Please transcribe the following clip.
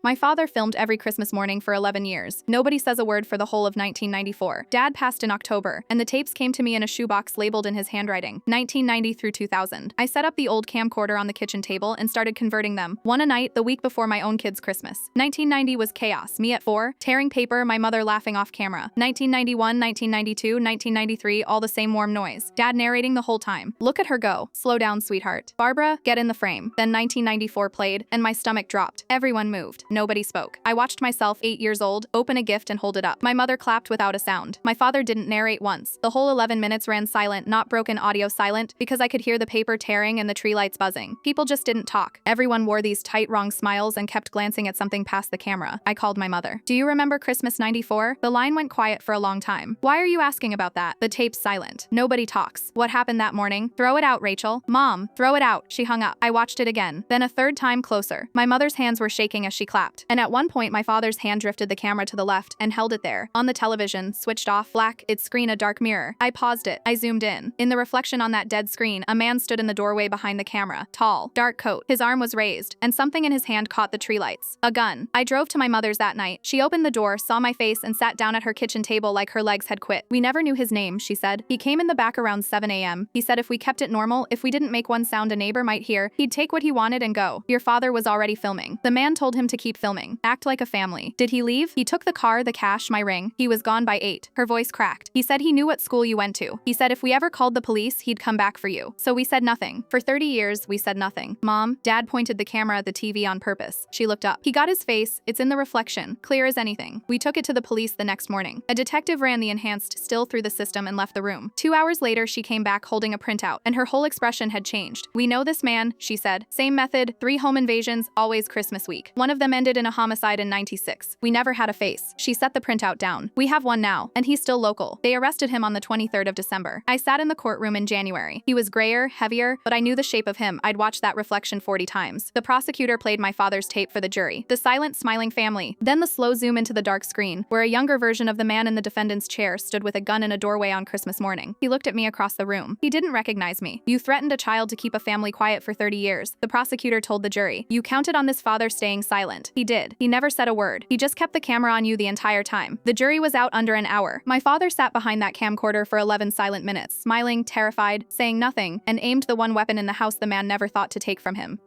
My father filmed every Christmas morning for 11 years. Nobody says a word for the whole of 1994. Dad passed in October, and the tapes came to me in a shoebox labeled in his handwriting, 1990 through 2000. I set up the old camcorder on the kitchen table and started converting them, one a night, the week before my own kid's Christmas. 1990 was chaos, me at 4, tearing paper, my mother laughing off camera. 1991, 1992, 1993, all the same warm noise. Dad narrating the whole time. Look at her go. Slow down, sweetheart. Barbara, get in the frame. Then 1994 played, and my stomach dropped. Everyone moved. Nobody spoke. I watched myself, 8 years old, open a gift and hold it up. My mother clapped without a sound. My father didn't narrate once. The whole 11 minutes ran silent, not broken audio silent, because I could hear the paper tearing and the tree lights buzzing. People just didn't talk. Everyone wore these tight, wrong smiles and kept glancing at something past the camera. I called my mother. Do you remember Christmas '94? The line went quiet for a long time. Why are you asking about that? The tape's silent. Nobody talks. What happened that morning? Throw it out, Rachel. Mom, throw it out. She hung up. I watched it again. Then a third time closer. My mother's hands were shaking as she clapped. And at one point, my father's hand drifted the camera to the left and held it there. On the television, switched off, black, its screen a dark mirror. I paused it. I zoomed in. In the reflection on that dead screen, a man stood in the doorway behind the camera. Tall, dark coat. His arm was raised, and something in his hand caught the tree lights. A gun. I drove to my mother's that night. She opened the door, saw my face, and sat down at her kitchen table like her legs had quit. We never knew his name, she said. He came in the back around 7 a.m. He said if we kept it normal, if we didn't make one sound a neighbor might hear, he'd take what he wanted and go. Your father was already filming. The man told him to keep filming. Act like a family. Did he leave? He took the car, the cash, my ring. He was gone by 8. Her voice cracked. He said he knew what school you went to. He said if we ever called the police, he'd come back for you. So we said nothing. For 30 years, we said nothing. Mom, Dad pointed the camera at the TV on purpose. She looked up. He got his face. It's in the reflection. Clear as anything. We took it to the police the next morning. A detective ran the enhanced still through the system and left the room. 2 hours later, she came back holding a printout, and her whole expression had changed. We know this man, she said. Same method, 3 home invasions, always Christmas week. One of them ended in a homicide in '96. We never had a face. She set the printout down. We have one now, and he's still local. They arrested him on the 23rd of December. I sat in the courtroom in January. He was grayer, heavier, but I knew the shape of him. I'd watched that reflection 40 times. The prosecutor played my father's tape for the jury. The silent, smiling family. Then the slow zoom into the dark screen, where a younger version of the man in the defendant's chair stood with a gun in a doorway on Christmas morning. He looked at me across the room. He didn't recognize me. You threatened a child to keep a family quiet for 30 years. The prosecutor told the jury. You counted on this father staying silent. He did. He never said a word. He just kept the camera on you the entire time. The jury was out under an hour. My father sat behind that camcorder for 11 silent minutes, smiling, terrified, saying nothing, and aimed the one weapon in the house the man never thought to take from him.